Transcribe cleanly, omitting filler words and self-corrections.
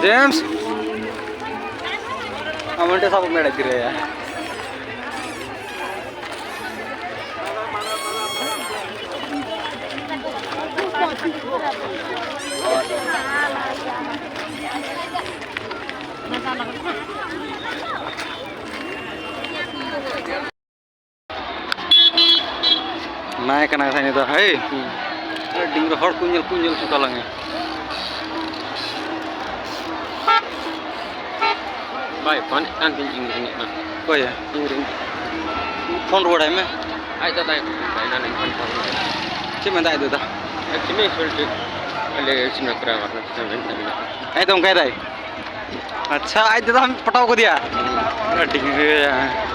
James, amonte sapu meda kire ya. Naik kena sana itu, hei, dingin hor kunyel suka lagi. Baik, pan kan ingin nak. Kau ya? Ingin. Phone road में? Ai dah dah, dah nak phone. Cuma dah itu dah. Cuma soal ले इसमें करा करना ऐ तुम कह रहे अच्छा ऐ तो हम पटाव को दिया ठीक है